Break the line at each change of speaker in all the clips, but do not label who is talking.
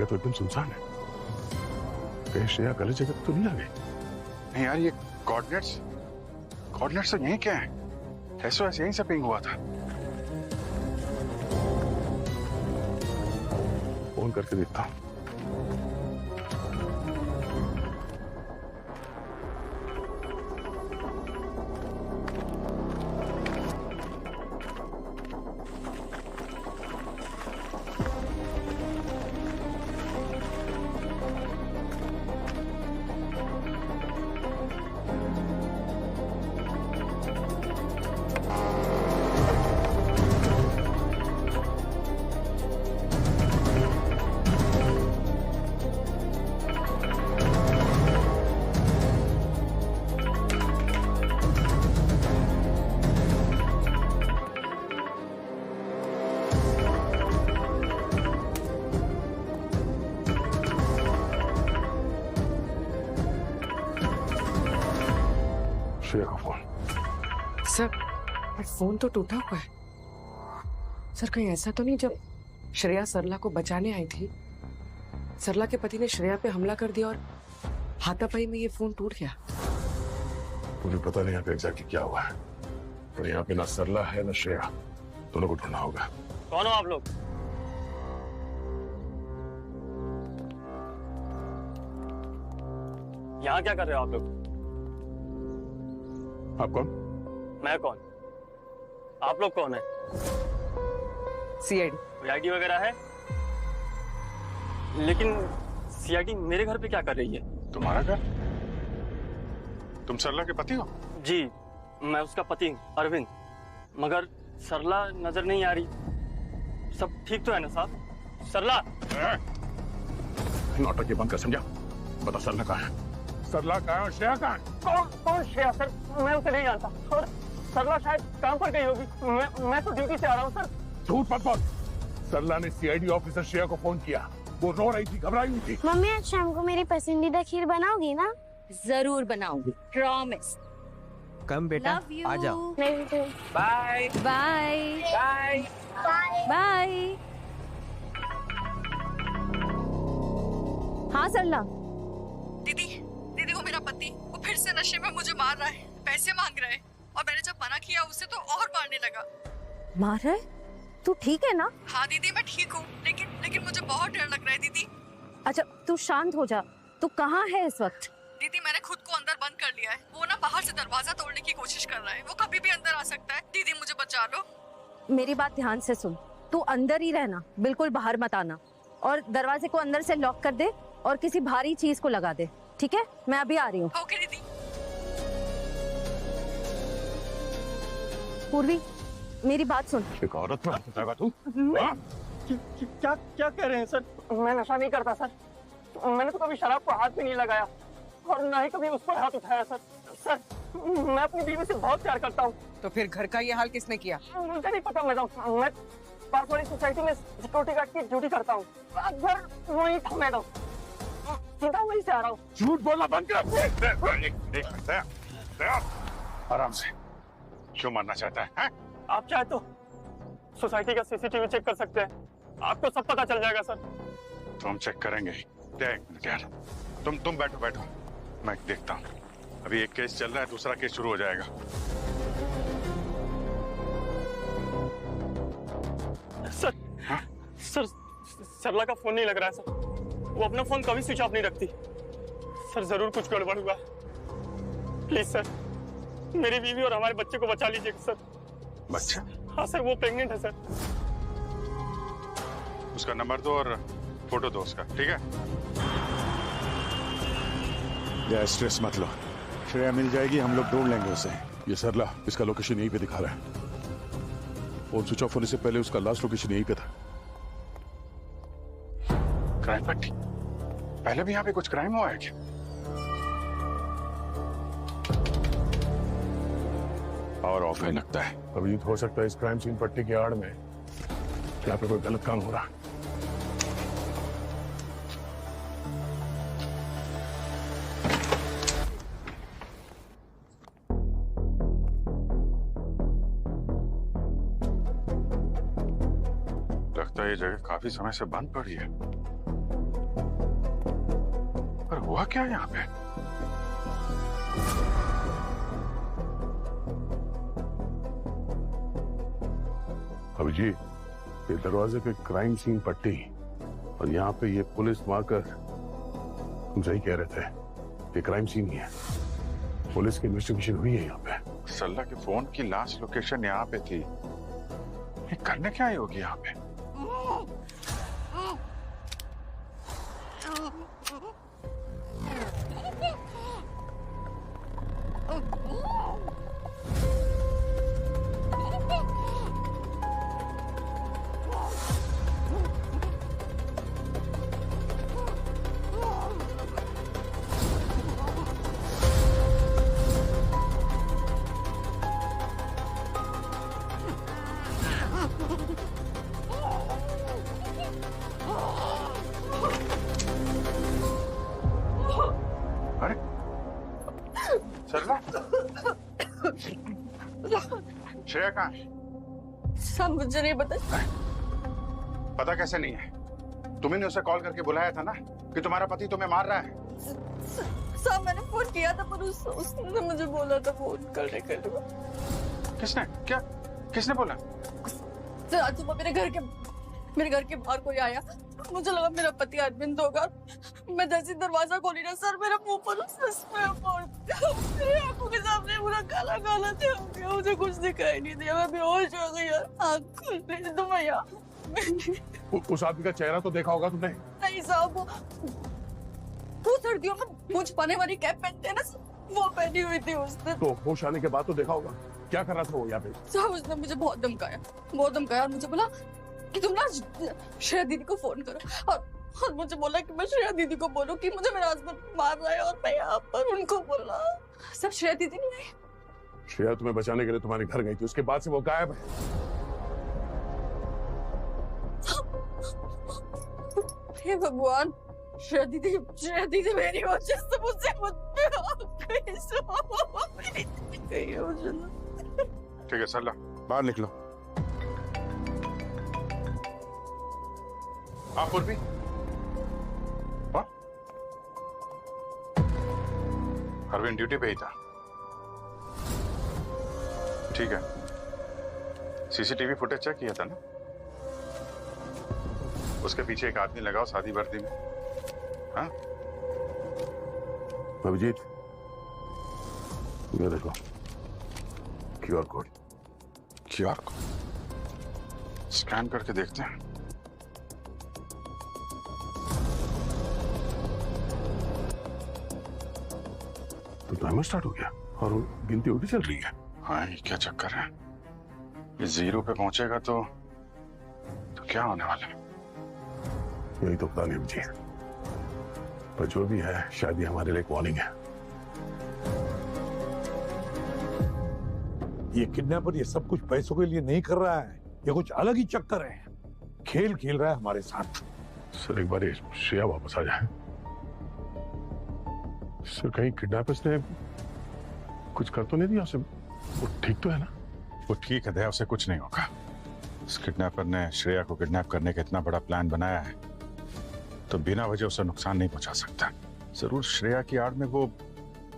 जगह तो एकदम सुनसान है। कहीं श्रेया गलत जगह तो नहीं आ गई?
नहीं यार, ये कोऑर्डिनेट्स तो यहीं क्या है? एसओएस यहीं से पिंग हुआ था।
फोन करके देखता हूँ। श्रेया का फोन।
सर, फोन तो टूटा हुआ है। सर, कहीं ऐसा तो नहीं जब श्रेया सरला को बचाने आई थी, सरला के पति ने श्रेया पे हमला कर दिया और हाथापाई में ये फोन टूट गया?
मुझे पता नहीं यहाँ पे एग्जैक्टली क्या हुआ है, पर यहाँ पे ना सरला है ना श्रेया, दोनों को ढूंढना होगा।
कौन हो आप लोग? यहाँ क्या कर रहे हो आप लोग?
आप कौन?
मैं कौन? आप लोग कौन है?
सीआईडी।
कोई आईडी वगैरह है? लेकिन सीआईडी मेरे घर पे क्या कर रही है?
तुम्हारा घर? तुम सरला के पति हो?
जी, मैं उसका पति हूँ, अरविंद। मगर सरला नजर नहीं आ रही। सब ठीक तो है ना साहब? सरला!
नाटक ये बंद कर, समझा? बता सरला कहाँ है? सरला कहाँ है और श्रेया कहाँ है?
कौन श्रेया सर? मैं उसे नहीं जानता। और सरला शायद काम पर गई होगी। मैं तो ड्यूटी से आ रहा हूँ सर।
झूठ मत बोल। सरला ने सीआईडी ऑफिसर श्रेया को फोन किया। वो रो रही थी, घबराई हुई थी।
मम्मी, आज शाम को मेरी पसंदीदा खीर बनाओगी ना?
जरूर बनाऊंगी, प्रॉमिस।
कम बेटा, आ जाओ।
Bye bye bye bye. हाँ सरला।
दीदी, वो मेरा पति, वो फिर से नशे में मुझे मार रहा है, पैसे मांग रहा है, और मैंने जब मना किया उसे तो और मारने लगा।
मार रहा है? तू ठीक है ना?
हाँ दीदी, मैं ठीक हूँ, लेकिन मुझे बहुत डर लग रहा है दीदी।
अच्छा तू शांत हो जा। तू कहाँ है इस वक्त?
दीदी, मैंने खुद को अंदर बंद कर लिया है। वो ना बाहर से दरवाजा तोड़ने की कोशिश कर रहा है। वो कभी भी अंदर आ सकता है। दीदी, मुझे बचा लो।
मेरी बात ध्यान से सुन। तू अंदर ही रहना, बिल्कुल बाहर मत आना। और दरवाजे को अंदर से लॉक कर दे और किसी भारी चीज को लगा दे, ठीक है? मैं अभी आ रही हूँ।
ओके दीदी।
पूर्वी, मेरी बात सुन।
एक औरत में बताएगा तू?
क्या कह रहे हैं सर? मैं नशा नहीं करता सर। मैंने तो कभी शराब को हाथ भी नहीं लगाया और ना ही कभी उस पर हाथ उठाया सर। सर, मैं अपनी बीवी से बहुत प्यार करता हूँ।
तो फिर घर का ये हाल किसने किया?
मुझे नहीं पता मैडम। मैं पास वाली सोसाइटी में सिक्योरिटी गार्ड की ड्यूटी करता हूँ। घर वहीं था मैडम, सीधा वहीं से आ रहा हूँ।
झूठ बोलना बंद कर।
आराम से। क्यों मारना चाहता है?
आप चाहे तो सोसाइटी का सीसीटीवी चेक कर सकते हैं। आपको सब पता चल जाएगा सर।
तो हम चेक करेंगे ही। एक मिनट यार, तुम बैठो, मैं देखता हूँ। अभी एक केस चल रहा है, दूसरा केस शुरू हो जाएगा।
सर,
हाँ?
सर, सरला का फोन नहीं लग रहा है सर। वो अपना फोन कभी स्विच ऑफ नहीं रखती। सर, जरूर कुछ गड़बड़ हुआ। प्लीज सर, मेरी बीवी और हमारे बच्चे को बचा लीजिए सर।
बच्चा?
हाँ सर, वो प्रेग्नेंट है सर।
उसका नंबर दो और फोटो दो उसका, ठीक है?
या स्ट्रेस मत लो, श्रेया मिल जाएगी, हम लोग ढूंढ लेंगे उसे। ये सरला, इसका लोकेशन यहीं पे दिखा रहा है। फोन स्विच ऑफ होने से पहले उसका लास्ट लोकेशन यहीं पे था।
क्राइम पट्टी? पहले भी यहाँ पे कुछ क्राइम हुआ है क्या? पावर ऑफ है लगता है।
अभी हो सकता है इस क्राइम सीन पट्टी की आड़ में यहाँ पे कोई गलत काम हो रहा है।
लगता है ये जगह काफी समय से बंद पड़ी है। हुआ क्या यहाँ पे?
अभिजीत, ये दरवाजे पे क्राइम सीन पट्टी और यहाँ पे ये पुलिस मार्कर, तुम सही कह रहे थे, ये क्राइम सीन ही है। पुलिस की इन्वेस्टिगेशन हुई है यहाँ पे।
सरला के फोन की लास्ट लोकेशन यहाँ पे थी। ये करने क्या आई होगी यहाँ पे? अरे सरला, श्रेया कहाँ है?
सब मुझे नहीं पता।
पता कैसे नहीं है? तुम्ही ने उसे कॉल करके बुलाया था ना कि तुम्हारा पति तुम्हें मार रहा है।
सब मैंने फोन किया था, पर उसने मुझे बोला था फोन करने के लिए।
किसने? क्या किसने बोला?
सर आज सुबह मेरे घर के बाहर कोई आया, मुझे लगा मेरा पति अरविंद होगा। मैं जैसे दरवाजा खोली ना सर, मेरे मुंह पर उसने स्प्रे मार दिया। मेरी आंखों के सामने पूरा काला काला छा गया, मुझे कुछ दिखाई नहीं दिया, मैं बेहोश हो गई यार। आँख खुल गई तो मैं यहाँ।
उस आदमी का चेहरा तो देखा होगा तुमने?
नहीं साहब, वो सर्दियों में मूंछ पाने वाली कैप पहनते हैं ना, वो पहनी हुई थी उसने।
तो होश आने के बाद तो देखा होगा। क्या कर रहा था वो यहाँ पे?
साहब उसने मुझे बहुत धमकाया और मुझे बोला कि तुम ना श्रेया दीदी को फोन करो, और मुझे बोला कि मैं श्रेया दीदी को बोलूं कि मुझे मेरा हस्बैंड मार रहा है, और मैं यहाँ पर उनको बोला। सब श्रेया दीदी नहीं आई।
श्रेया तुम्हें बचाने के लिए तुम्हारे घर गई थी, उसके बाद से वो गायब है।
हे भगवान, श्रेया दीदी मेरी वजह से मुझसे मुझ पे आ गई मुझे।
ठीक है सरला, बाहर निकलो। आप पूर्वी अरविंद ड्यूटी पे ही था। ठीक है, सीसीटीवी फुटेज चेक किया था ना? उसके पीछे एक आदमी लगाओ शादी वर्दी में। हाँ
अभिजीत, ये देखो QR code.
QR code scan करके देखते हैं।
तो टाइमर स्टार्ट हो गया और गिनती उल्टी चल रही है।
हाँ, ये क्या चक्कर है? ये जीरो पे पहुंचेगा तो क्या होने वाला है?
यही तो पता नहीं मुझे, पर जो भी है शायद ये हमारे लिए एक वार्निंग है।
ये किडनैपर ये सब कुछ पैसों के लिए नहीं कर रहा है, ये कुछ अलग ही चक्कर है, खेल खेल रहा है हमारे साथ।
सर एक बार श्रेया वापस आ जाए। सर कहीं किडनैपर्स ने कुछ कर तो नहीं दिया उसे? वो ठीक तो है ना?
वो ठीक है दया, उसे कुछ नहीं होगा। उस किडनैपर ने श्रेया को किडनैप करने का इतना बड़ा प्लान बनाया है तो बिना वजह उसे नुकसान नहीं पहुंचा सकता। जरूर श्रेया की आड़ में वो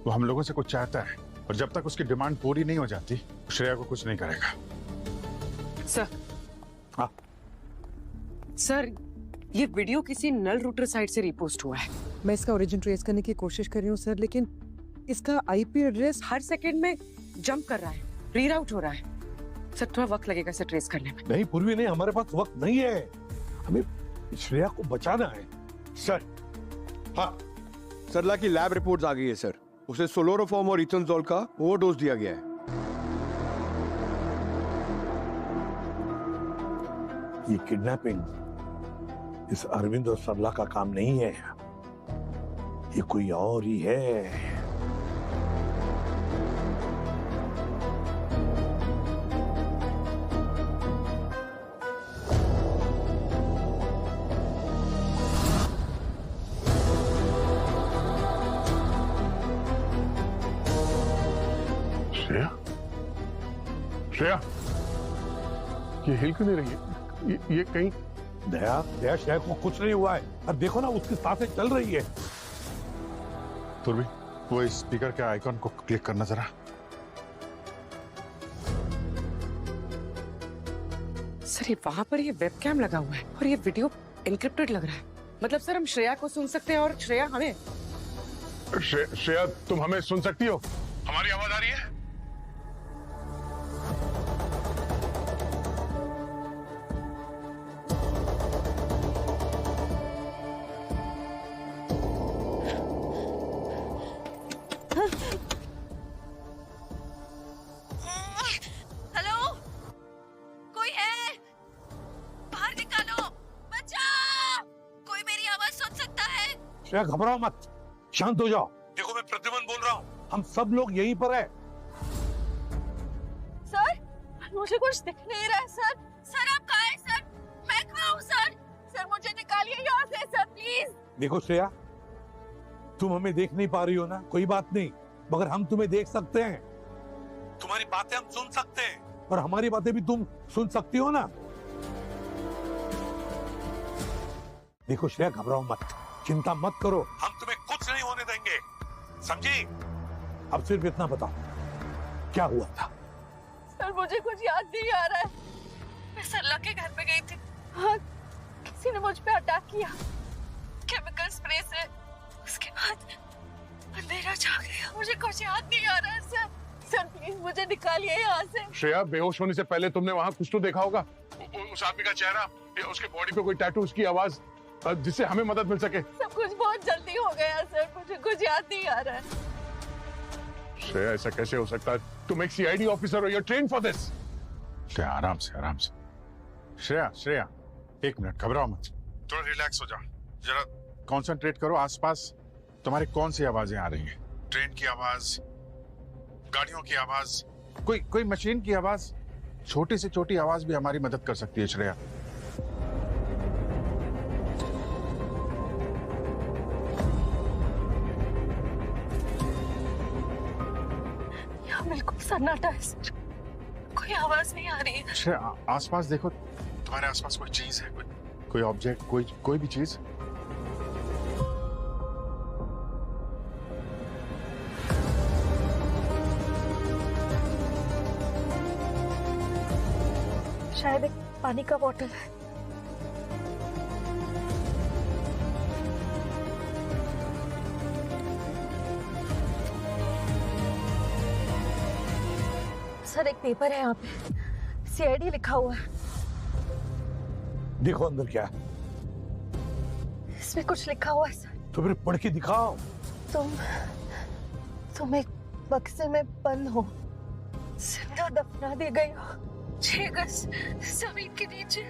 हम लोगों से कुछ चाहता है, और जब तक उसकी डिमांड पूरी नहीं हो जाती श्रेया को कुछ नहीं करेगा।
सर,
हाँ
सर ये वीडियो किसी नल रूटर साइट से रिपोस्ट हुआ है।
मैं इसका ओरिजिन ट्रेस करने की कोशिश कर रही हूँ सर, लेकिन इसका आईपी एड्रेस
हर सेकंड में जंप कर रहा है, रीराउट हो रहा है। सर थोड़ा वक्त लगेगा इसे ट्रेस करने में।
नहीं पूर्वी नहीं, हमारे पास वक्त नहीं है, हमें श्रेया को बचाना है।
सर, हाँ, सरला की लैब रिपोर्ट्स आ गई है सर। उसे सोलोरोफॉर्म और इथेनॉल का ओवरडोज दिया गया है।
ये किडनैपिंग इस अरविंद और सरला का काम नहीं है, ये कोई और ही है।
श्रेया, श्रेया, ये हिल क्यों नहीं रही है? ये कहीं
दया शायद को कुछ नहीं हुआ है, अब देखो ना उसकी सांसें चल रही है।
पूर्वी, वो स्पीकर के आइकॉन को क्लिक करना जरा।
सर ये वहां पर ये वेबकैम लगा हुआ है और ये वीडियो एन्क्रिप्टेड लग रहा है। मतलब सर हम श्रेया को सुन सकते हैं और श्रेया हमें।
श्रेया, तुम हमें सुन सकती हो? हमारी आवाज आ रही है?
हेलो, कोई है? बाहर निकालो, बचाओ! कोई मेरी आवाज सुन सकता है?
श्रेया घबराओ मत, शांत हो जाओ। देखो मैं प्रद्युमन बोल रहा हूँ, हम सब लोग यहीं पर है।
सर, मुझे कुछ दिख नहीं रहा है सर। सर आप कहाँ हैं सर? मैं कहाँ हूँ सर? सर मुझे निकालिए यहाँ से सर प्लीज।
देखो श्रेया, तुम हमें देख नहीं पा रही हो ना, कोई बात नहीं, मगर हम तुम्हें देख सकते हैं। तुम्हारी बातें हम सुन सकते हैं और हमारी बातें भी तुम सुन सकती हो ना। देखो श्रेया घबराओ मत, चिंता मत करो, हम तुम्हें कुछ नहीं होने देंगे, समझी? अब सिर्फ इतना बताओ, क्या हुआ था?
सर मुझे कुछ याद नहीं आ रहा है। मैं सरला के घर पे गई थी। हाँ, किसी ने मुझ पे अटैक किया केमिकल स्प्रे से। उसके बाद अंधेरा छा गया। मुझे कुछ याद नहीं आ रहा है सर। सर प्लीज मुझे निकालिए यहाँ से।
श्रेया, बेहोश होने से पहले तुमने वहां कुछ तो देखा होगा। उस आदमी का चेहरा या उसके बॉडी पे कोई टैटू, उसकी आवाज, जिससे हमें मदद मिल सके।
सब कुछ बहुत जल्दी हो गया सर, मुझे कुछ याद नहीं आ रहा है।
श्रेया, ऐसा कैसे हो सकता है? तुम एक सीआईडी ऑफिसर हो, you are trained for this.
आराम से, आराम से। श्रेया, श्रेया, एक मिनट, घबराओ मत, थोड़ा रिलैक्स हो जाओ, जरा कंसंट्रेट करो। आसपास तुम्हारी कौन सी आवाजें आ रही हैं? ट्रेन की आवाज, गाड़ियों की आवाज, कोई मशीन की आवाज? छोटी से छोटी आवाज भी हमारी मदद कर सकती है श्रेया।
यहाँ बिल्कुल सन्नाटा है सर, कोई आवाज नहीं आ रही है।
श्रेया, आसपास देखो, तुम्हारे आसपास कोई चीज है, कोई ऑब्जेक्ट, कोई भी चीज?
शायद एक पानी का बोतल है। सर एक पेपर है यहाँ पे, सीआईडी लिखा हुआ है।
देखो अंदर क्या है।
इसमें कुछ लिखा हुआ है सर।
तो फिर पढ़ के दिखाओ।
तुम एक बक्से में बंद हो, जिंदा दफना दी गई हो 6 गज जमीन के नीचे।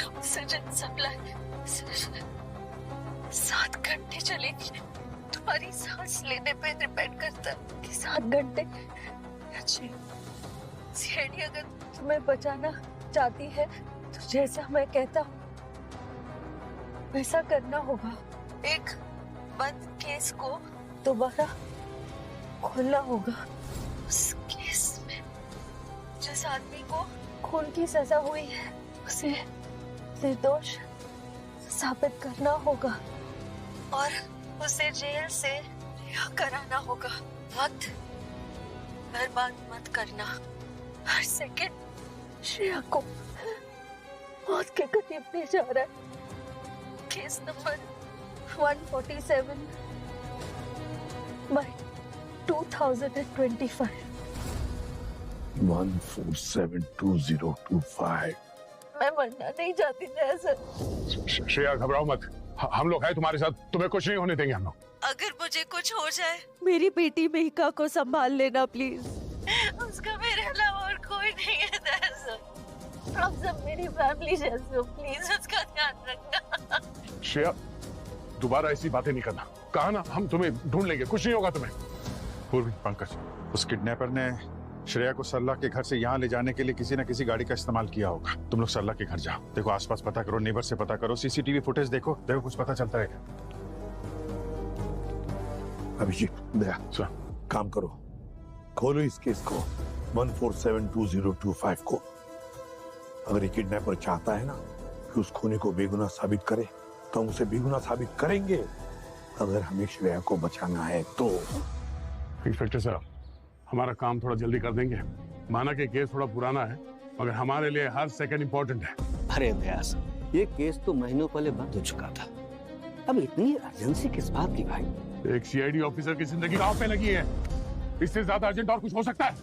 ऑक्सीजन सप्लाई सिर्फ 7 घंटे चलेगी। तुम्हारी सांस लेने पे डिपेंड करता है कि 7 घंटे या 6। सीआईडी अगर तुम्हें बचाना चाहती है तो जैसा मैं कहता हूँ वैसा करना होगा। एक बंद केस को दोबारा खोलना होगा। उस केस में जिस आदमी को खून की सजा हुई है उसे निर्दोष साबित करना होगा और उसे जेल से रिहा कराना होगा। वक्त बर्बाद मत करना। हर सेकंड श्रेया को मौत के करीब ले जा रहा है। Case number 147 by 2025।
1472025।
मैं मरना नहीं चाहती थी सर।
श्रेया घबराओ मत, हम लोग हैं तुम्हारे साथ, तुम्हें कुछ नहीं होने देंगे हम लोग।
अगर मुझे कुछ हो जाए मेरी बेटी मेहिका को संभाल लेना प्लीज। उसका मेरे अलावा और कोई नहीं है सर। आप सब मेरी फैमिली जैसे हो, प्लीज उसका ध्यान रखना।
श्रेया दोबारा ऐसी बातें नहीं करना, कहा ना हम तुम्हें ढूंढ लेंगे, कुछ नहीं होगा तुम्हें।
पूर्वी, पंकज, उस किडनैपर ने श्रेया को सरला के घर से यहाँ ले जाने के लिए किसी न किसी गाड़ी का इस्तेमाल किया होगा। तुम लोग सरला के घर जाओ, देखो आसपास पता करो, नेबर से पता करो, सीसीटीवी फुटेज देखो कुछ पता चलता है।
अभिजीत, दया, काम करो, खोलो इस केस को, 1472025 को। अगर ये किडनैपर चाहता है ना कि उस खूनी को बेगुनाह साबित करे तो हम उसे बेगुनाह साबित करेंगे। अगर हमें श्रेया को बचाना है तो।
इंस्पेक्टर साहब, हमारा काम थोड़ा जल्दी कर देंगे। माना कि केस थोड़ा पुराना है, मगर हमारे लिए हर सेकंड इंपॉर्टेंट है।
अरे व्यास, ये केस तो महीनों पहले बंद हो चुका था, अब इतनी अर्जेंसी किस बात की भाई?
एक सीआईडी ऑफिसर की जिंदगी दांव पे लगी है, इससे ज्यादा अर्जेंट और कुछ हो सकता है?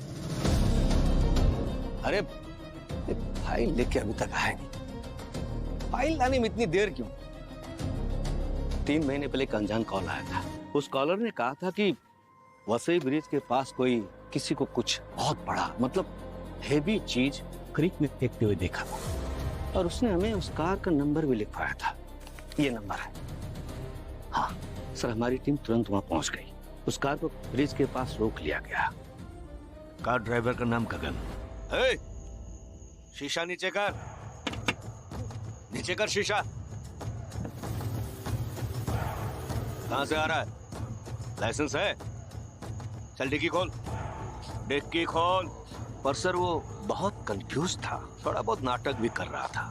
अरे फाइल लेके अभी तक आया नहीं, फाइल लाने में इतनी देर क्यों? 3 महीने पहले एक अनजान कॉल आया था। उस कॉलर ने कहा था कि वसई ब्रिज के पास कोई किसी को कुछ बहुत बड़ा मतलब हेवी चीज क्रीक में फेंकते हुए देखा था, और उसने हमें उस कार का नंबर भी लिखवाया था। ये नंबर है। हाँ सर, हमारी टीम तुरंत वहां पहुंच गई। उस कार को ब्रिज के पास रोक लिया गया। कार ड्राइवर का नाम गगन। शीशा नीचे कर, नीचे कर शीशा। कहां से आ रहा है? लाइसेंस है? चल डिक्की खोल, डिक्की खोल। पर सर वो बहुत कंफ्यूज था, थोड़ा बहुत नाटक भी कर रहा था।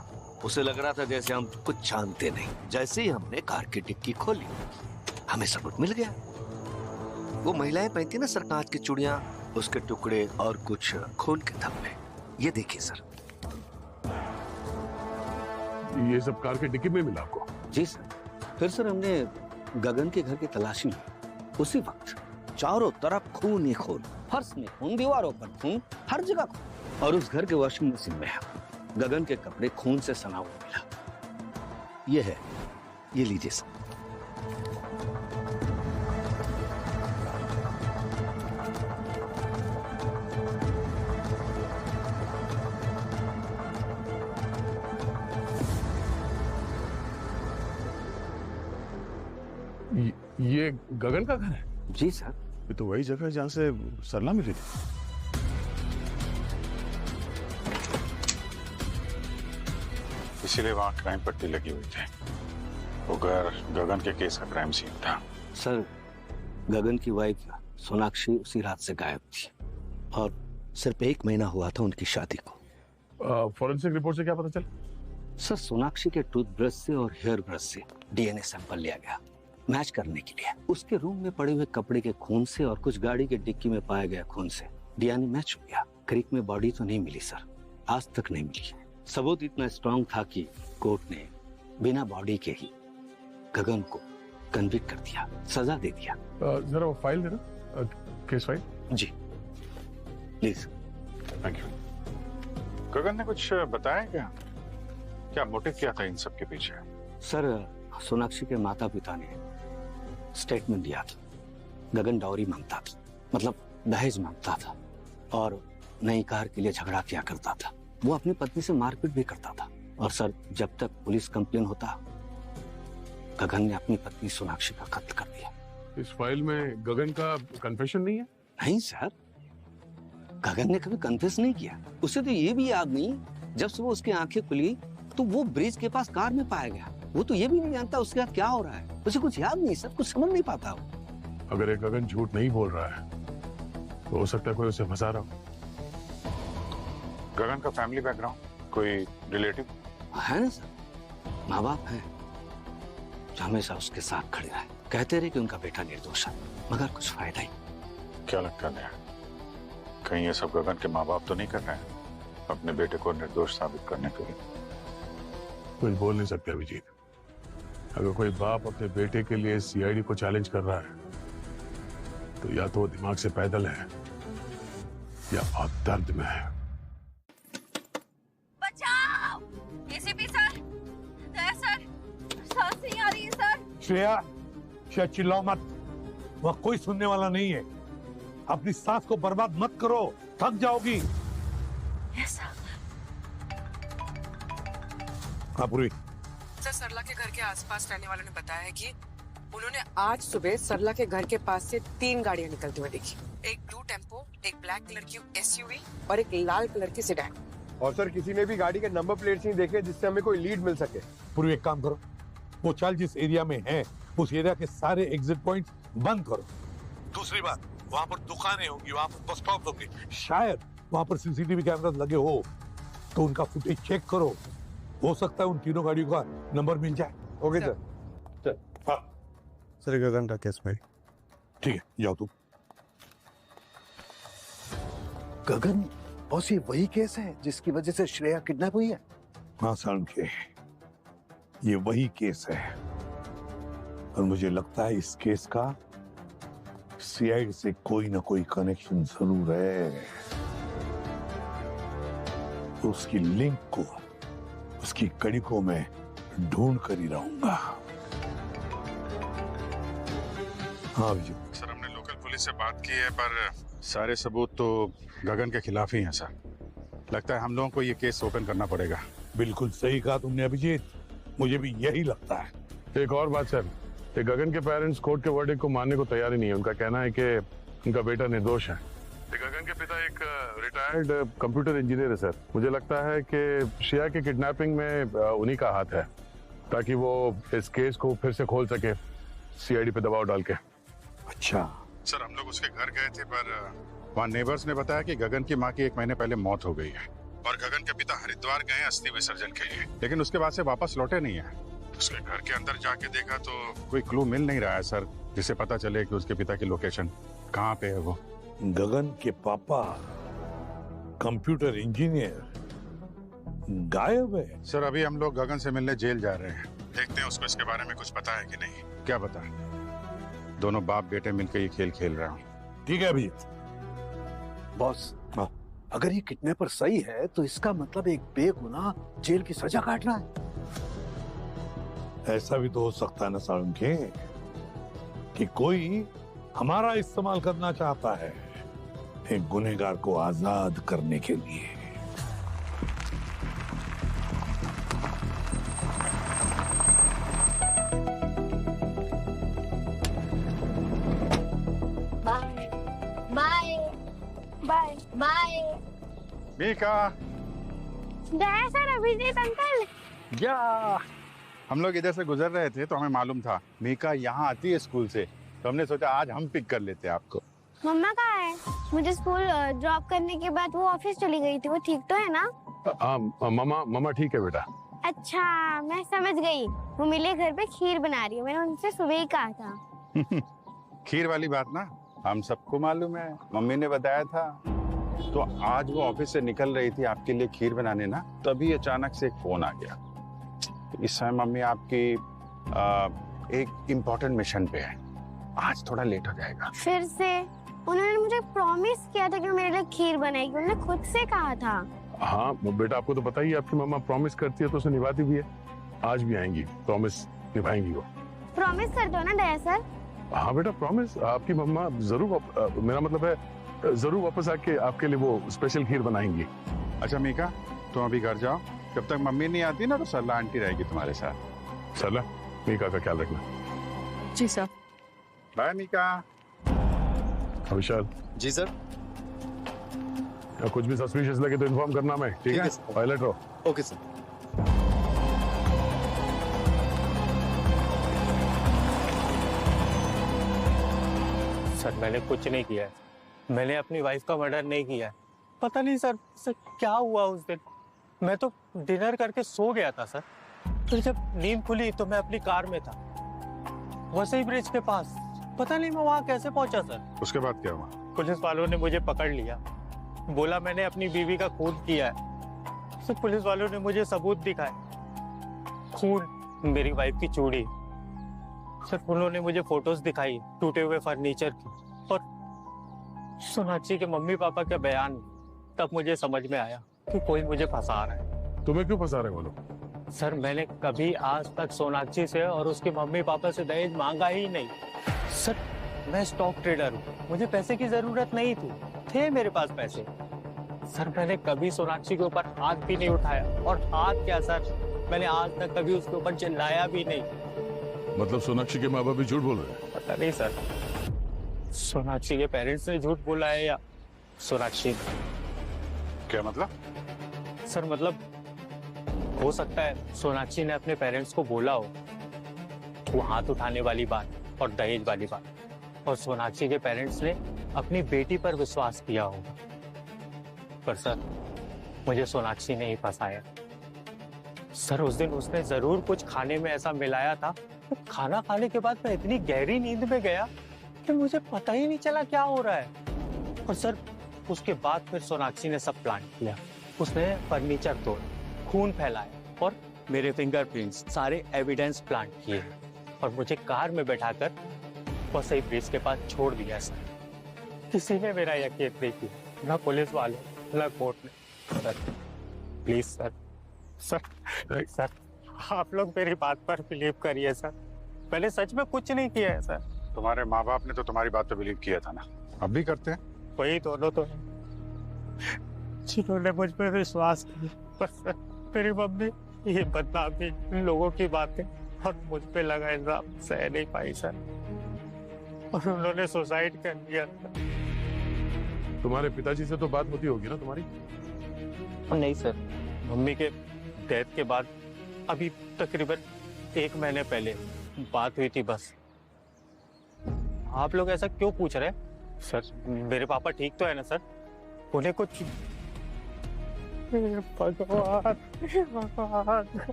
उसे लग रहा था जैसे हम कुछ जानते नहीं। जैसे ही हमने कार की डिक्की खोली, हमें सबूत मिल गया। वो महिलाएं पहनती ना सर कांच की चूड़ियां, उसके टुकड़े और कुछ खून के धब्बे। ये देखिए सर।
ये सब कार के डिक्की में मिला आपको?
जी सर। फिर सर हमने गगन के घर की तलाशी ली। उसी वक्त चारों तरफ खून ही खून, फर्श में खून, दीवारों पर खून, हर जगह खून। और उस घर के वॉशिंग मशीन में गगन के कपड़े खून से सना हुआ मिला। ये है, ये लीजिए सर।
ये गगन का घर है?
जी सर।
ये तो वही जगह है जहां से सरला मिली थी। इसीलिए वहां क्राइम पट्टी लगी हुई थी। वो घर गगन के केस का क्राइम सीन था।
सर गगन की वाइफ सोनाक्षी उसी रात से गायब थी, और सिर्फ 1 महीना हुआ था उनकी शादी को।
फॉरेंसिक रिपोर्ट से क्या पता चला?
सर सोनाक्षी के टूथब्रश से और हेयर ब्रश से डीएनए सैंपल लिया गया मैच करने के लिए। उसके रूम में पड़े हुए कपड़े के खून से और कुछ गाड़ी के डिक्की में पाया गया खून से डीएनए मैच हो गया। क्रीक में बॉडी तो नहीं मिली सर, आज तक नहीं मिली। सबूत इतना स्ट्रांग था कि कोर्ट ने बिना बॉडी के ही गगन को कन्विक्ट कर दिया, सजा दे दिया।
जरा वो फाइल देना, केस फाइल।
जी प्लीज।
Thank you.
गगन ने कुछ बताया क्या? क्या मोटिव क्या था इन सब के पीछे?
सर सोनाक्षी के माता पिता ने स्टेटमेंट दिया था, गगन डाउरी मांगता था, मतलब दहेज मांगता था, और नई कार के लिए झगड़ा किया करता था। वो अपनी पत्नी से मारपीट भी करता था। और सर जब तक पुलिस कंप्लेन होता, गगन ने अपनी पत्नी सोनाक्षी का कत्ल कर दिया।
इस फाइल में गगन का कन्फेशन नहीं है?
नहीं सर, गगन ने कभी कन्फेस नहीं किया। उसे तो ये भी याद नहीं, जब सुबह उसकी आंखें खुली तो वो ब्रिज के पास कार में पाया गया। वो तो ये भी नहीं जानता उसके साथ क्या हो रहा है। उसे कुछ याद नहीं सर, कुछ समझ नहीं पाता वो।
अगर एक गगन झूठ नहीं बोल रहा है तो हो सकता है कोई उसे फंसा रहा हो।
गगन का फैमिली बैकग्राउंड, कोई रिलेटिव
है ना सर? माँ बाप है जो हमेशा उसके साथ खड़े रहे, कहते रहे कि उनका बेटा निर्दोष है, मगर कुछ फायदा ही।
क्या लगता है, कहीं ये सब गगन के माँ बाप तो नहीं कर रहे हैं अपने बेटे को निर्दोष साबित करने के लिए?
कुछ बोल नहीं सकते अभिजीत। अगर कोई बाप अपने बेटे के लिए सीआईडी को चैलेंज कर रहा है तो या तो वो दिमाग से पैदल है या बहुत दर्द में है।
बचाओ! एसीपी सर, दया सर, सांस नहीं आ रही है सर।
श्रेया चिल्लाओ मत, वह कोई सुनने वाला नहीं है। अपनी सांस को बर्बाद मत करो, थक जाओगी।
Yes sir.
हाँ पूरी।
सर सरला के घर के आसपास रहने वालों ने बताया है कि उन्होंने आज सुबह सरला के घर के पास से 3 गाड़ियां निकलती हुई देखी। एक ब्लू टेम्पो, एक ब्लैक कलर की एसयूवी और एक लाल कलर की सेडान।
और सर किसी ने भी गाड़ी के नंबर प्लेट्स नहीं देखे जिससे हमें कोई लीड मिल सके।
पूरी एक काम करो, वो चाल जिस एरिया में है उस एरिया के सारे एग्जिट पॉइंट्स बंद करो। दूसरी बात, वहाँ पर दुकानें होंगी, वहाँ पर बस स्टॉप होंगे, शायद वहाँ पर सीसीटीवी कैमरास लगे हो तो उनका फुटेज चेक करो। हो सकता है उन तीनों गाड़ियों का नंबर मिल जाए।
Okay sir.
हाँ
सर गगन का केस में।
ठीक है, जाओ तुम।
गगन बॉस, ये वही केस है जिसकी वजह से श्रेया किडनैप हुई है?
हाँ सारण के, ये वही केस है और मुझे लगता है इस केस का सीआईडी से कोई ना कोई कनेक्शन जरूर है। तो उसकी लिंक को, उसकी कड़ी को मैं ढूंढ कर ही रहूंगा। हाँ विजय
सर, हमने लोकल पुलिस से बात की है पर सारे सबूत तो गगन के खिलाफ ही हैं सर। लगता है हम लोगों को ये केस ओपन करना पड़ेगा।
बिल्कुल सही कहा तुमने अभिजीत, मुझे भी यही लगता है।
एक और बात सर, ये गगन के पेरेंट्स कोर्ट के वर्डिक्ट को मानने को तैयार ही नहीं है। उनका कहना है कि उनका बेटा निर्दोष है। गगन के पिता एक रिटायर्ड कंप्यूटर इंजीनियर है सर। मुझे लगता है कि श्रेया की किडनैपिंग में उन्हीं का हाथ है, ताकि वो इस केस को फिर से खोल सके सीआईडी पे दबाव डाल के।
अच्छा
सर, हम लोग उसके घर गए थे पर वहाँ नेबर्स ने बताया कि गगन की माँ की 1 महीने पहले मौत हो गई है और गगन के पिता हरिद्वार गए अस्थि विसर्जन के लिए, लेकिन उसके बाद से वापस लौटे नहीं है। उसके घर के अंदर जाके देखा तो कोई क्लू मिल नहीं रहा है सर, जिससे पता चले कि उसके पिता की लोकेशन कहाँ पे है। वो
गगन के पापा कंप्यूटर इंजीनियर गायब है।
सर, अभी हम लोग गगन से मिलने जेल जा रहे हैं। देखते हैं उसको इसके बारे में कुछ पता है कि नहीं। क्या पता, दोनों बाप बेटे मिलकर ये खेल खेल रहे हैं।
ठीक है अभी
बॉस, अगर ये किडनैपर सही है तो इसका मतलब एक बेगुनाह जेल की सजा काट रहा है।
ऐसा भी तो हो सकता है ना सारण के कि कोई हमारा इस्तेमाल करना चाहता है एक गुनहगार को आजाद करने के लिए।
Bye bye bye bye.
Mika,
जय सर, अभिजीत अंकल।
क्या हम लोग इधर से गुजर रहे थे तो हमें मालूम था मीका यहाँ आती है स्कूल से, तो हमने सोचा आज हम पिक कर लेते हैं आपको।
मम्मा कहाँ है? मुझे स्कूल ड्रॉप करने के बाद वो ऑफिस चली गई थी। वो ठीक तो है ना?
मामा ठीक है बेटा।
अच्छा, मैं समझ गई। वो मेरे घर पे खीर बना रही है। मैंने उनसे सुबह ही कहा था।
खीर वाली बात ना हम सबको मालूम है, मम्मी ने बताया था। तो आज वो ऑफिस से निकल रही थी आपके लिए खीर बनाने ना, तभी अचानक से एक फोन आ गया। इस समय मम्मी आपकी एक इम्पोर्टेंट मिशन पे है, आज थोड़ा लेट हो जाएगा।
फिर से उन्होंने मुझे प्रॉमिस किया था कि वो मेरे लिए खीर बनाएगी। उन्होंने खुद से कहा था।
हाँ बेटा, आपको तो पता ही है, आपकी मम्मा प्रॉमिस करती है तो उसे निभाती भी है। आज भी आएंगी, प्रॉमिस निभाएंगी वो।
प्रॉमिस कर दो ना दया सर।
हाँ बेटा, प्रॉमिस। आपकी मम्मा जरूर मेरा मतलब है जरूर वापस आके आपके लिए वो स्पेशल खीर बनाएंगी।
अच्छा मीका, तुम अभी घर जाओ, जब तक मम्मी नहीं आती ना तो सरला आंटी रहेगी तुम्हारे साथ।
सरला, मीका का ख्याल रखना।
जी सर।
बाय मीका।
विशाल
जी सर।
कुछ भी सस्पिशियस लगे तो इन्फॉर्म करना मैं, ठीक है? पायलट रहो।
Okay sir.
सर, मैंने कुछ नहीं किया है। मैंने अपनी वाइफ का मर्डर नहीं किया है। पता नहीं सर क्या हुआ उस दिन। मैं तो डिनर करके सो गया था सर। फिर जब नींद खुली तो मैं अपनी कार में था, वसई ब्रिज के पास। पता नहीं मैं वहाँ कैसे पहुंचा सर।
उसके बाद क्या हुआ?
पुलिस वालों ने मुझे पकड़ लिया, बोला मैंने अपनी बीवी का खून किया है। सर, पुलिस वालों ने मुझे सबूत दिखाए, खून, मेरी वाइफ की चूड़ी। सर, उन्होंने मुझे फोटोज दिखाई टूटे हुए फर्नीचर की और सोनाक्षी के मम्मी पापा के बयान। तब मुझे समझ में आया कि कोई मुझे फंसा रहा है।
तुम्हें क्यों फंसा रहे वो लोग?
सर, मैंने कभी आज तक सोनाक्षी से और उसके मम्मी पापा से दहेज मांगा ही नहीं। सर, मैं स्टॉक ट्रेडर हूँ, मुझे पैसे की जरूरत नहीं थी, थे मेरे पास पैसे। सर, मैंने कभी सोनाक्षी के ऊपर हाथ भी नहीं उठाया, और हाथ क्या सर, मैंने आज तक कभी उसके ऊपर चिल्लाया भी नहीं।
मतलब सोनाक्षी के माँ बाप भी झूठ बोल रहे हैं?
पता नहीं सर, सोनाक्षी के पेरेंट्स ने झूठ बोला है या सोनाक्षी ने।
क्या मतलब?
सर, मतलब हो सकता है सोनाक्षी ने अपने पेरेंट्स को बोला हो वो हाथ उठाने वाली बात और दहेज वाली बात, और सोनाक्षी के पेरेंट्स ने अपनी बेटी पर विश्वास किया होगा। पर सर, मुझे सोनाक्षी ने ही फंसाया। सर, उस दिन उसने जरूर कुछ खाने में ऐसा मिलाया था खाना खाने के बाद मैं इतनी गहरी नींद में गया कि मुझे पता ही नहीं चला क्या हो रहा है। और सर उसके बाद फिर सोनाक्षी ने सब प्लान किया। उसने फर्नीचर तोड़ा, खून फैलाया और मेरे फिंगरप्रिंट्स सारे एविडेंस प्लांट किए और मुझे कार में बैठाकर वसई ब्रिज के पास छोड़ दिया। सर किसी ने मेरा यकीन नहीं किया, ना पुलिस वाले ना कोर्ट ने। Sir please sir, sir sir आप लोग मेरी बात पर बिलीव करिए सर, मैंने सच में कुछ नहीं किया है सर।
तुम्हारे माँ बाप ने तो तुम्हारी बात पे बिलीव किया था ना, अब भी करते हैं।
वही दोनों तो हैं जिन्होंने मुझ पर विश्वास किया, पर सर मेरी मम्मी ये बदनामी, लोगों की बातें और मुझ पे लगा इल्जाम सह नहीं पाई सर, और उन्होंने सुसाइड कर लिया।
तुम्हारे पिताजी से तो बात होती होगी ना तुम्हारी?
नहीं सर, मम्मी के डेथ के बाद अभी तकरीबन 1 महीने पहले बात हुई थी बस। आप लोग ऐसा क्यों पूछ रहे हैं सर? मेरे पापा ठीक तो है ना सर? उन्हें कुछ भगवान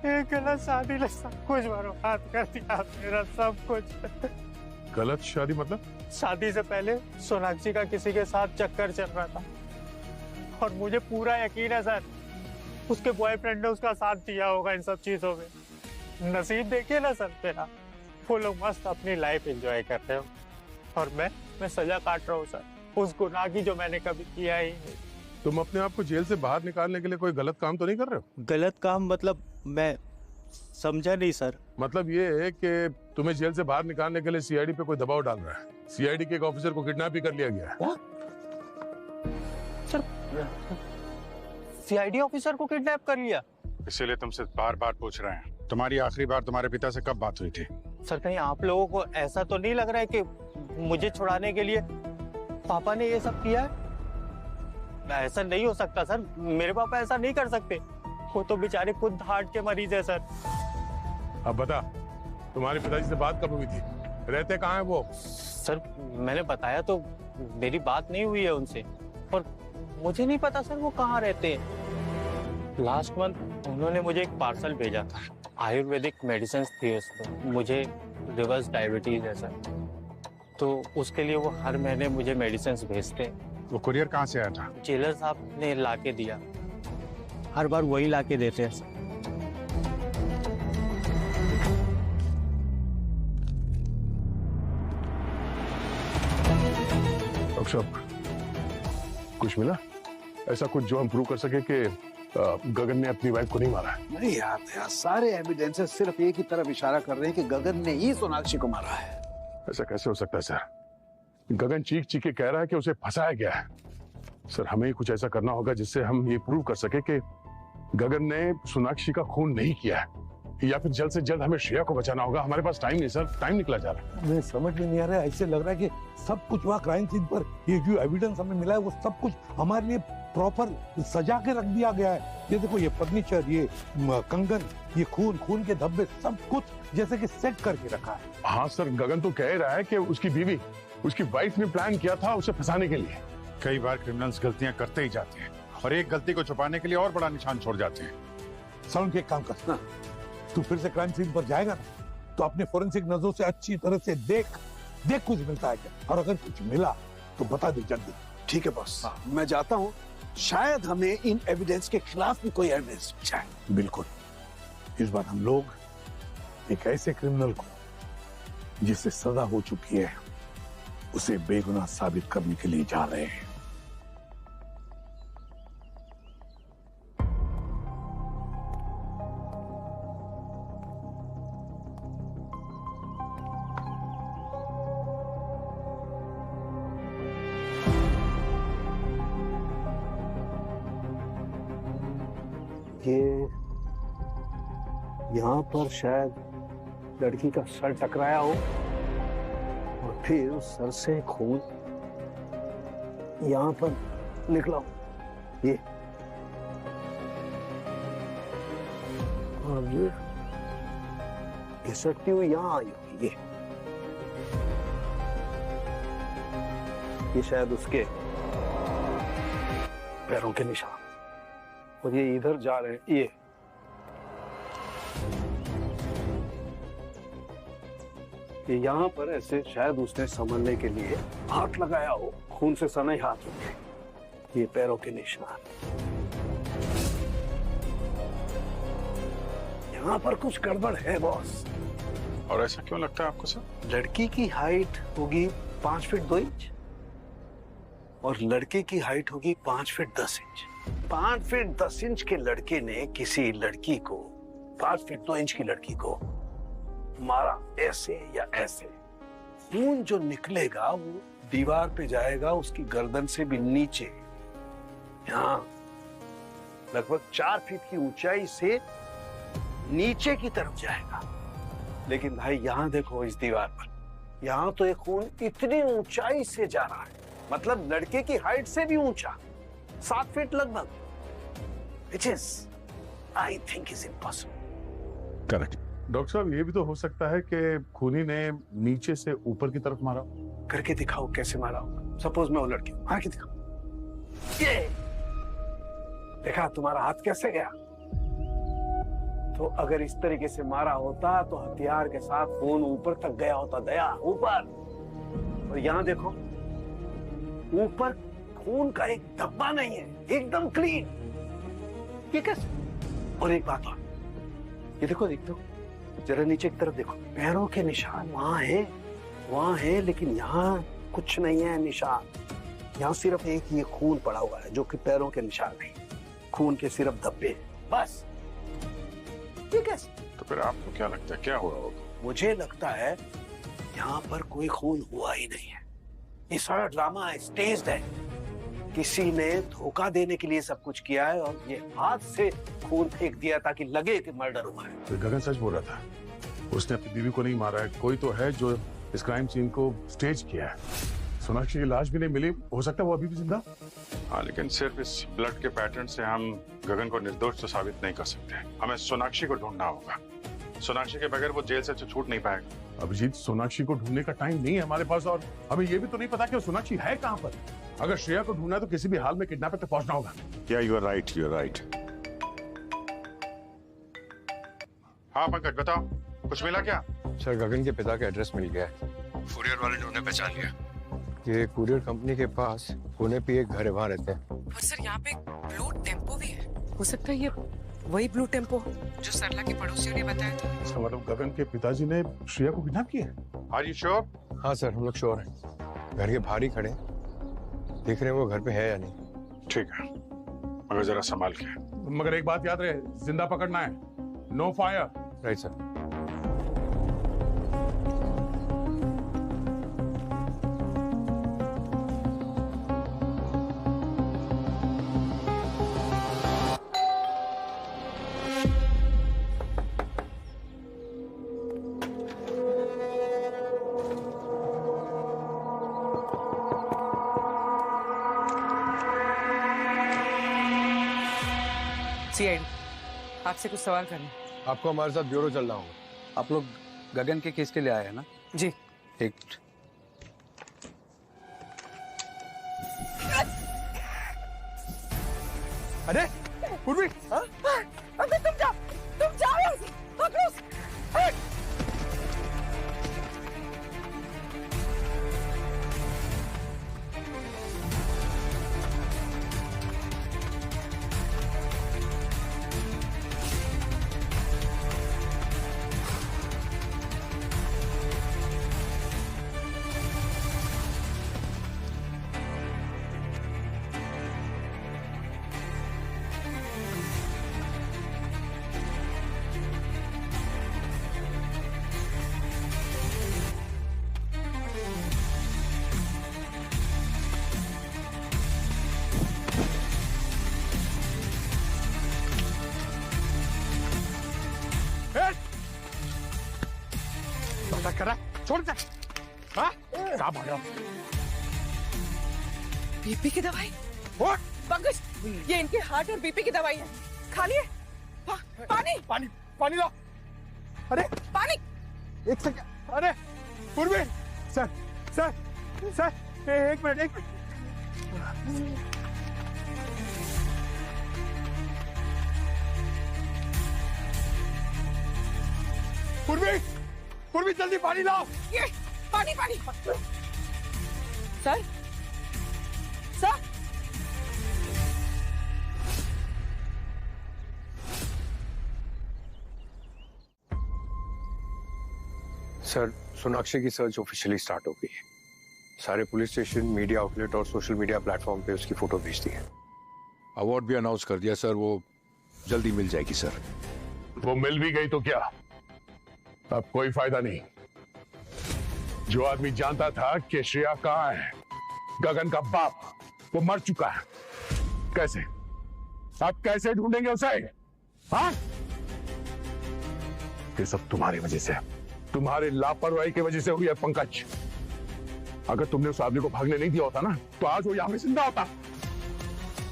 एक गलत शादी ने सब कुछ बर्बाद कर दिया, मेरा सब कुछ।
गलत शादी मतलब?
शादी से पहले सोनाक्षी का किसी के साथ चक्कर चल रहा था और मुझे पूरा यकीन है सर उसके बॉयफ्रेंड ने उसका साथ दिया होगा इन सब चीजों में। नसीब देखिए ना सर मेरा, वो लोग मस्त अपनी लाइफ एंजॉय कर रहे हो और मैं सजा काट रहा हूँ सर उस गुनाह की जो मैंने कभी किया ही नहीं।
तुम अपने आप को जेल से बाहर निकालने के लिए कोई गलत काम तो नहीं कर रहे हो?
गलत काम मतलब मैं समझा नहीं सर।
मतलब ये है कि तुम्हें जेल से बाहर निकालने के लिए सीआईडी पे कोई दबाव डाल रहा है। सीआईडी के एक ऑफिसर को किडनैप भी कर लिया गया है।
सर सीआईडी ऑफिसर को किडनैप कर लिया?
इसीलिए तुमसे बार बार पूछ रहे हैं, तुम्हारी आखिरी बार तुम्हारे पिता से कब बात हुई थी?
सर कहीं आप लोगों को ऐसा तो नहीं लग रहा है कि मुझे छुड़ाने के लिए पापा ने ये सब किया है? ऐसा नहीं हो सकता सर, मेरे पापा ऐसा नहीं कर सकते, वो तो बेचारे खुद हार्ट के मरीज है सर।
अब बता, तुम्हारे पिताजी से बात कब हुई थी? रहते कहाँ हैं वो?
सर मैंने बताया तो मेरी बात नहीं हुई है उनसे, और मुझे नहीं पता सर वो कहाँ रहते हैं। लास्ट मंथ उन्होंने मुझे एक पार्सल भेजा था, आयुर्वेदिक मेडिसिन थी उसमें। मुझे रिवर्स डायबिटीज है सर, तो उसके लिए वो हर महीने मुझे मेडिसिन भेजते हैं।
वो कुरियर कहाँ से आया था?
जेलर साहब ने लाके दिया, हर बार वही लाके देते हैं सर।
अक्षर, कुछ मिला ऐसा कुछ जो हम प्रूव कर सके कि गगन ने अपनी वाइफ को नहीं मारा है?
नहीं यार, सारे एविडेंसेस सिर्फ एक ही तरफ इशारा कर रहे हैं कि गगन ने ही सोनाक्षी को मारा है।
ऐसा कैसे हो सकता है सर? गगन चीख चीख के कह रहा है कि उसे फंसाया गया है। सर हमें ही कुछ ऐसा करना होगा जिससे हम ये प्रूव कर सके कि गगन ने सोनाक्षी का खून नहीं किया है, या फिर जल्द से जल्द हमें श्रेया को बचाना होगा। हमारे पास टाइम नहीं सर, टाइम निकला जा रहा है।
मैं समझ में नहीं आ रहा है, ऐसे लग रहा है कि सब कुछ वहाँ क्राइम सीन पर ये जो एविडेंस हमें मिला है वो सब कुछ हमारे लिए प्रॉपर सजा के रख दिया गया है। ये देखो, ये फर्नीचर, ये कंगन, ये खून के धब्बे, सब कुछ जैसे कि सेट करके रखा है।
हाँ सर, गगन तो कह रहा है कि उसकी बीवी, उसकी वाइफ ने प्लान किया था उसे फंसाने के लिए।
कई बार क्रिमिनल्स गलतियां करते ही जाते हैं और एक गलती को छुपाने के लिए और बड़ा निशान छोड़ जाते हैं।
साउंड के एक काम कर ना, तू फिर से क्राइम सीन पर जाएगा ना तो अपने फोरेंसिक नजरों से अच्छी तरह से देख कुछ मिलता है क्या, और अगर कुछ मिला तो बता दे जल्दी।
ठीक है बॉस, मैं जाता हूँ, शायद हमें इन एविडेंस के खिलाफ भी कोई एविडेंस मिल जाए।
बिल्कुल, इस बार हम लोग एक ऐसे क्रिमिनल को जिसे सजा हो चुकी है उसे बेगुनाह साबित करने के लिए जा रहे हैं।
ये यहाँ पर शायद लड़की का सर टकराया हो और फिर उस सर से खून यहाँ पर निकला हो। और ये घिसटती हुई यहाँ आई होगी। ये शायद उसके पैरों के निशान, और ये इधर जा रहे हैं। कि यहाँ पर ऐसे शायद उसने संभलने के लिए हाथ लगाया हो, खून से सने हाथ होंगे, ये पैरों के निशान। यहाँ पर कुछ गड़बड़ है बॉस।
और ऐसा क्यों लगता है आपको सर?
लड़की की हाइट होगी 5 फीट 2 इंच और लड़के की हाइट होगी 5 फीट 10 इंच। 5 फीट 10 इंच के लड़के ने किसी लड़की को 5 फीट 2 इंच की लड़की को मारा ऐसे या ऐसे। खून जो निकलेगा वो दीवार पे जाएगा उसकी गर्दन से भी नीचे, यहाँ लगभग 4 फीट की ऊंचाई से नीचे की तरफ जाएगा। लेकिन भाई यहाँ देखो इस दीवार पर, यहाँ तो एक खून इतनी ऊंचाई से जा रहा है, मतलब लड़के की हाइट से भी ऊंचा, 7 फीट लगभग, which is I think is impossible।
Correct.
Doctor साहब ये भी तो हो सकता है कि खूनी ने नीचे से ऊपर की तरफ मारा।
करके दिखाओ कैसे मारा होगा। सपोज मैं वो लड़की हूं, आके दिखाओ। ये देखा तुम्हारा हाथ कैसे गया? तो अगर इस तरीके से मारा होता तो हथियार के साथ खून ऊपर तक गया होता, दया ऊपर। और यहाँ देखो ऊपर खून का एक धब्बा नहीं है, एकदम क्लीन। ये कैसे? और एक बात और, ये देखो देख दो जरा नीचे की तरफ देखो, पैरों के निशान वहां है लेकिन यहाँ कुछ नहीं है निशान। यहाँ सिर्फ एक ये खून पड़ा हुआ है जो कि पैरों के निशान नहीं, खून के सिर्फ धब्बे हैं बस। ठीक है।
तो फिर आपको क्या लगता है क्या हुआ होगा?
मुझे लगता है यहाँ पर कोई खून हुआ ही नहीं है, ये सारा ड्रामा है, स्टेज्ड है। किसी ने धोखा देने के लिए सब कुछ किया है और ये हाथ से खून फेंक दिया ताकि लगे कि मर्डर हुआ है।
तो गगन सच बोल रहा था, उसने अपनी बीवी को नहीं मारा है, कोई तो है जो इस क्राइम सीन को स्टेज किया है। सोनाक्षी की लाश भी नहीं मिली, हो सकता है वो अभी भी जिंदा।
हाँ, लेकिन सिर्फ इस ब्लड के पैटर्न से हम गगन को निर्दोष तो साबित नहीं कर सकते। हमें सोनाक्षी को ढूंढना होगा। सोनाक्षी के बगैर वो जेल से तो छूट नहीं पाएगा।
अभिजीत, सोनाक्षी को ढूंढने का टाइम नहीं है हमारे पास, और हमें ये भी तो नहीं पता कि सोनाक्षी है कहाँ पर। अगर श्रेया को ढूंढना है तो किसी भी हाल में किडनैपर तक पहुंचना होगा।
Yeah you are right, you are right. हाँ पंकज बताओ, कुछ मिला क्या?
सर गगन के पिता का एड्रेस मिल गया है।
कुरियर वाले ने उन्हें पहचान लिया।
ये कुरियर कंपनी के पास पुणे पे एक घर है, वहाँ रहते हैं।
और सर यहाँ पे ब्लू टेम्पो भी है, हो सकता है ये वही ब्लू टेम्पो जो सरला के पड़ोसियों ने बताया था।
इसका मतलब गगन के पिताजी ने श्रेया को किडनैप किया है।
Are you sure?
हाँ सर, हम लोग श्योर हैं। घर के बाहर ही खड़े देख रहे हैं वो घर पे है या नहीं।
ठीक है, मगर जरा संभाल के।
मगर एक बात याद रहे, जिंदा पकड़ना है, no fire.
Right sir.
CID, आपसे कुछ सवाल करने।
आपको हमारे साथ ब्यूरो चलना होगा।
आप लोग गगन के केस के लिए आए हैं ना?
जी।
एक
अरे पूर्वी,
अबे तुम जाओ यहाँ से, पकड़ो उसे।
करा छोड़ दे। हाँ क्या भाग रहा?
बीपी की दवाई। पंकज, ये इनके हार्ट और बीपी की दवाई है, खा लिए। हाँ, पानी
पानी पानी लो। अरे
पानी।
एक सेकंड। अरे पूर्वी, सर सर सर एक मिनट। पूर्वी
पूर्वी जल्दी पानी लाओ।
ये पानी पानी। सर सर
सर, सोनाक्षी की सर्च ऑफिशियली स्टार्ट हो गई है। सारे पुलिस स्टेशन, मीडिया आउटलेट और सोशल मीडिया प्लेटफॉर्म पे उसकी फोटो भेज दी है। अवार्ड भी अनाउंस कर दिया सर, वो जल्दी मिल जाएगी सर।
वो मिल भी गई तो क्या, अब कोई फायदा नहीं। जो आदमी जानता था कि श्रेया कहाँ है, गगन का बाप, वो मर चुका है। कैसे, अब कैसे ढूंढेंगे उसे? हाँ, ये सब तुम्हारी वजह से, तुम्हारे लापरवाही की वजह से हुई है पंकज। अगर तुमने उस आदमी को भागने नहीं दिया होता ना, तो आज वो यहां पे जिंदा होता।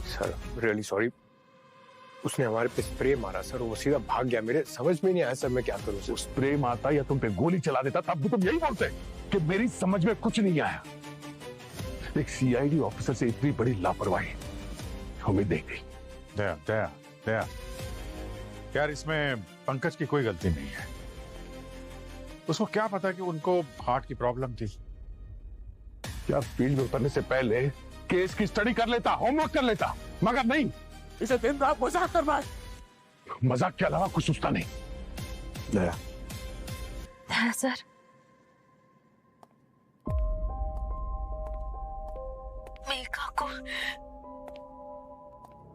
सर रियली सॉरी, उसने हमारे पे स्प्रे मारा सर, वो सीधा भाग गया। मेरे समझ में नहीं आया सर, मैं क्या करूं सर।
स्प्रे मारता या तुम पे गोली चला देता, तब भी तुम यही बोलते कि मेरी समझ में कुछ नहीं आया। एक सीआईडी ऑफिसर से इतनी बड़ी लापरवाही उम्मीद नहीं थी।
दया दया दया, यार इसमें पंकज की कोई गलती नहीं है। उसको क्या पता कि उनको हार्ट की प्रॉब्लम थी।
क्या फील्ड में उतरने से पहले केस की स्टडी कर लेता, होमवर्क कर लेता, मगर नहीं, इसे दिन रात मजाक कर रहा है। मजाक के अलावा कुछ सोचता नहीं।
दया सर, मेघा को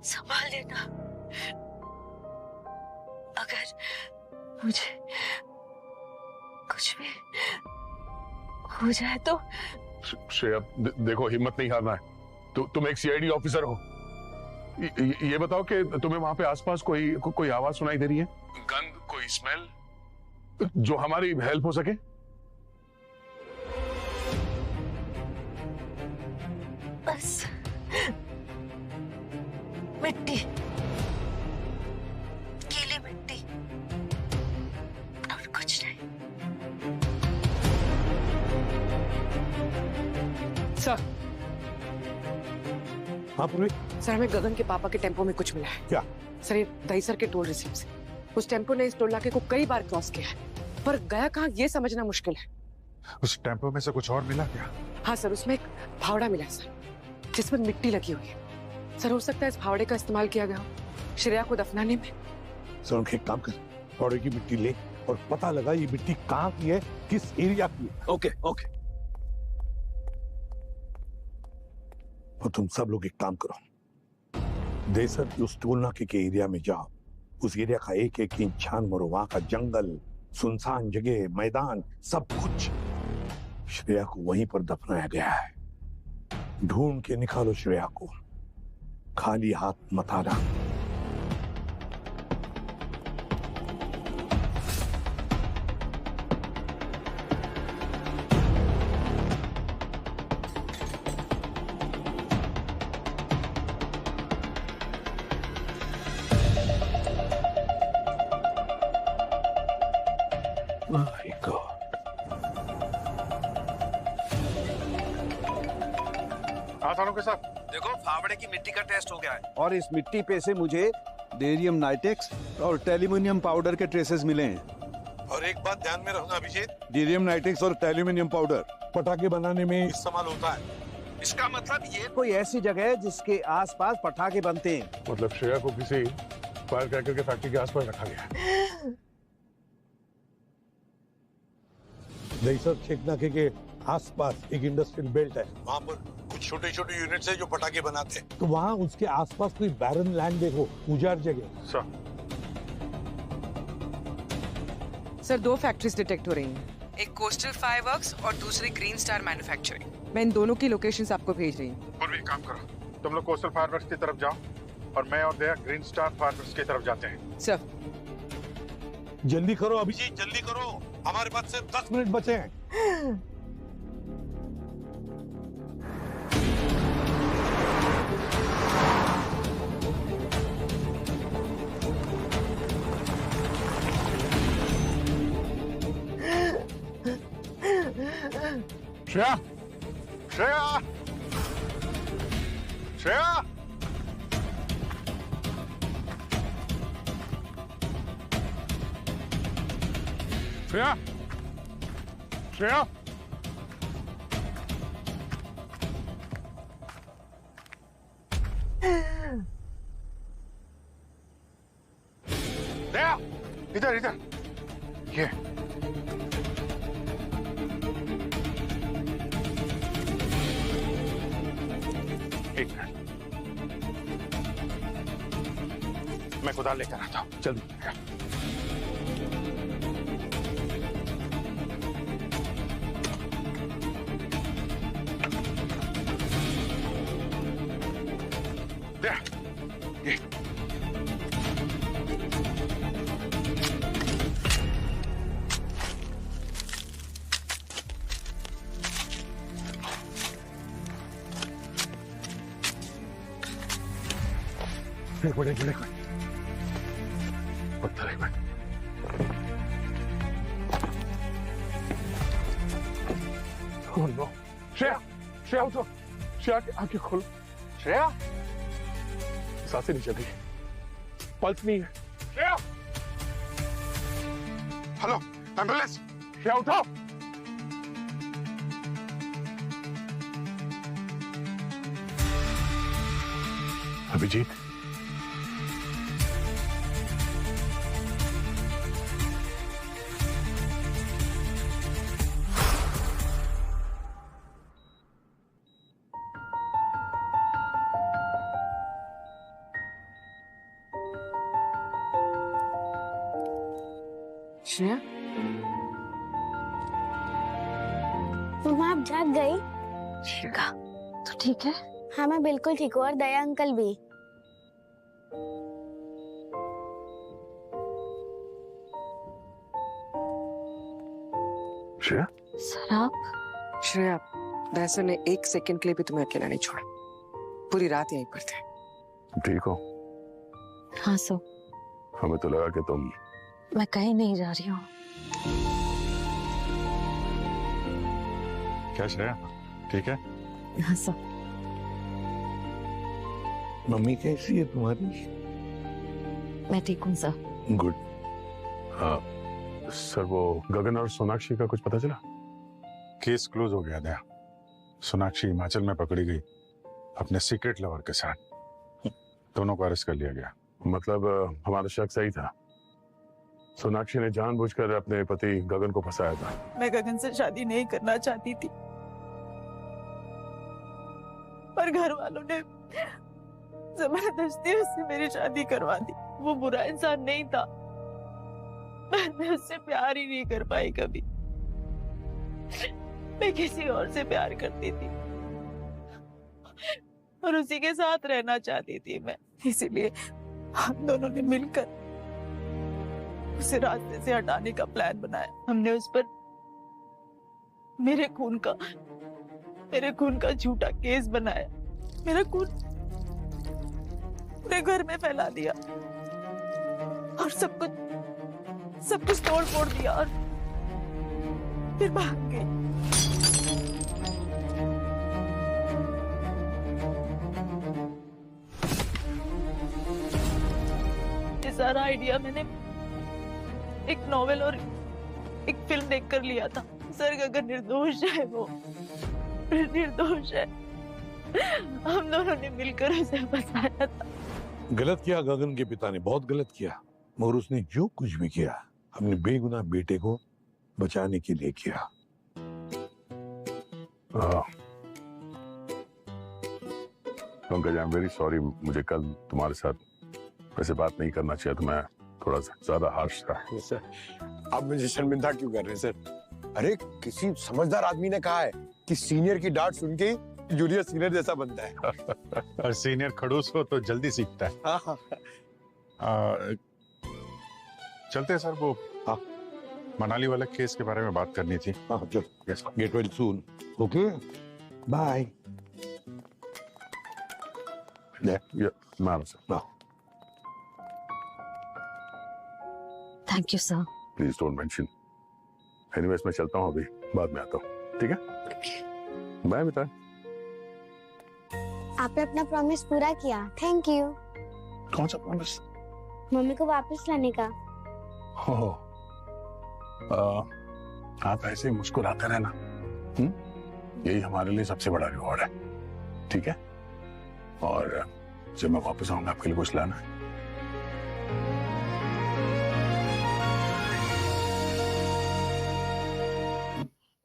संभाल लेना। अगर मुझे कुछ भी हो जाए तो।
श्रेया देखो, हिम्मत नहीं हारना है। तुम एक सीआईडी ऑफिसर हो। ये बताओ कि तुम्हें वहां पे आसपास कोई आवाज सुनाई दे रही है? गंध, कोई स्मेल जो हमारी हेल्प हो सके?
बस मिट्टी, गीली मिट्टी, और कुछ नहीं।
सर,
हाँ पूर्वी।
सर हमें गगन के पापा के टेम्पो में कुछ मिला है।
क्या?
सर ये दहीसर के टोल रिसीव से। उस टेम्पो ने इस टोल नाके को कई बार क्रॉस किया है, पर गया कहाँ ये समझना मुश्किल है।
उस टेम्पो में से कुछ और मिला क्या?
हाँ सर, उसमें एक फावड़ा मिला है सर, जिसमें मिट्टी लगी हुई है। सर हो सकता है इस फावड़े का इस्तेमाल किया गया हो श्रेया को दफनाने में।
सर उनके एक काम कर, फावड़े की मिट्टी ले और पता लगा ये मिट्टी कहाँ की है, किस एरिया की है।
Okay okay.
और तुम सब लोग एक काम करो, देसर की उस टोल नाके के एरिया में जाओ, उस एरिया का एक एक इंच छान मारो। वहां का जंगल, सुनसान जगह, मैदान, सब कुछ श्रेया को वहीं पर दफनाया गया है। ढूंढ के निकालो श्रेया को, खाली हाथ मत आना।
के साथ
देखो, फावड़े की मिट्टी का टेस्ट हो गया है और इस मिट्टी पे से मुझे बेरियम नाइट्रेक्स और टेल्यूमिनियम पाउडर के ट्रेसेस मिले हैं।
और एक बात ध्यान में रखना अभिजीत,
बेरियम नाइट्रेक्स और टेल्यूमिनियम पाउडर
पटाखे बनाने में इस्तेमाल होता है।
इसका मतलब ये कोई ऐसी जगह है जिसके आसपास पटाखे बनते हैं।
मतलब श्रेया को किसी फायर क्रैकर के फैक्ट्री के आसपास रखा गया।
दहीसर छेकनाके के आसपास एक इंडस्ट्रियल बेल्ट है, वहाँ पर कुछ छोटे छोटे यूनिट्स है जो पटाखे बनाते हैं। तो वहाँ उसके आसपास कोई बैरन लैंड देखो, उजाड़ जगह।
सर 2 फैक्ट्रीज डिटेक्ट हो रही हैं, एक कोस्टल फायरवर्क्स और दूसरी ग्रीन स्टार मैन्युफैक्चरिंग। मैं इन दोनों की लोकेशंस आपको भेज रही हूँ।
पूर्वी काम करो, तुम लोग कोस्टल फायरवर्क्स की तरफ जाओ और मैं और दया ग्रीन स्टार फायरवर्क्स की तरफ जाते हैं।
सर
जल्दी करो अभिजीत, जल्दी करो, हमारे पास सिर्फ 10 मिनट बचे हैं।
श्रेया,
श्रेया, श्रेया,
श्रेया, श्रेया
दया, इधर इधर, ये एक मिनट, मैं कुदाल लेकर आता हूँ, जल्दी। दया, ये
एक मिनट पत्थर, एक मिनट। Oh no. श्रेया उठो, श्रेया की आंखें खोलो। श्रेया सांसें नहीं चल रही, पल्स नहीं है। Shreya,
hello ambulance.
श्रेया उठो। अभिजीत,
श्रेया,
मम्मा आप जाग गई?
शिखा, तू ठीक है?
हाँ मैं बिल्कुल ठीक हूँ और दया अंकल भी।
श्रेया,
सर आप?
श्रेया, दहसन ने 1 सेकंड के लिए भी तुम्हें अकेला नहीं छोड़ा, पूरी रात यहीं पर थे।
ठीक हो?
हाँ सो,
हमें तो लगा कि तुम।
मैं कहीं नहीं जा रही हूँ।
क्या श्रेया, ठीक है?
हाँ सो।
मम्मी कैसी है तुम्हारी?
मैं ठीक हूँ सर।
गुड। सर वो गगन और सोनाक्षी का कुछ पता चला?
केस क्लोज हो गया दया। सोनाक्षी हिमाचल में पकड़ी गई अपने सीक्रेट लवर के साथ। दोनों को अरेस्ट कर लिया गया।
मतलब हमारा शक सही था, सोनाक्षी ने जानबूझकर अपने पति गगन को फंसाया था।
मैं गगन से शादी नहीं करना चाहती थी, पर घर वालों ने जबरदस्ती उससे मेरी शादी करवा दी। वो बुरा इंसान नहीं था, मैं उससे प्यार ही नहीं कर पाई कभी। मैं किसी और से प्यार करती थी और उसी के साथ रहना चाहती थी मैं। इसीलिए हम दोनों ने मिलकर उसे रास्ते से हटाने का प्लान बनाया। हमने उस पर मेरे खून का झूठा केस बनाया। मेरा खून पूरे घर में फैला दिया और सब कुछ तोड़ फोड़ दिया और फिर भाग गई। ये सारा आइडिया मैंने एक नॉवेल और एक फिल्म देखकर लिया था। सर गगन निर्दोष है, वो निर्दोष है। हम दोनों ने मिलकर उसे फंसाया था।
गलत किया गगन के पिता ने, बहुत गलत किया। मगर उसने जो कुछ भी किया अपने बेगुनाह बेटे को बचाने के लिए किया।
Pankaj, I am very sorry. मुझे कल तुम्हारे साथ वैसे बात नहीं करना चाहिए था, मैं थोड़ा सा ज्यादा हार्श था।
सर, आप मुझे शर्मिंदा क्यों कर रहे हैं सर? अरे किसी समझदार आदमी ने कहा है कि सीनियर की डांट सुन के जूनियर सीनियर जैसा बनता है।
और सीनियर खड़ूस हो तो जल्दी सीखता है।
हाँ।
चलते हैं सर, वो
हाँ।
मनाली वाले केस के बारे में बात करनी थी।
हाँ, चलो, get well soon. Okay, bye.
Thank you sir.
Please don't mention. Anyways मैं चलता हूँ, अभी बाद में आता हूँ, ठीक है? बाय बेटा।
आपने अपना प्रॉमिस पूरा किया, थैंक यू।
कौन सा प्रॉमिस?
मम्मी को वापस लाने का।
आप ऐसे ही मुस्कुराते रहना, यही हमारे लिए सबसे बड़ा रिवॉर्ड है, ठीक है? और जब मैं वापस आऊंगा आपके लिए कुछ लाना है।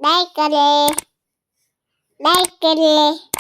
लाइक कर ले।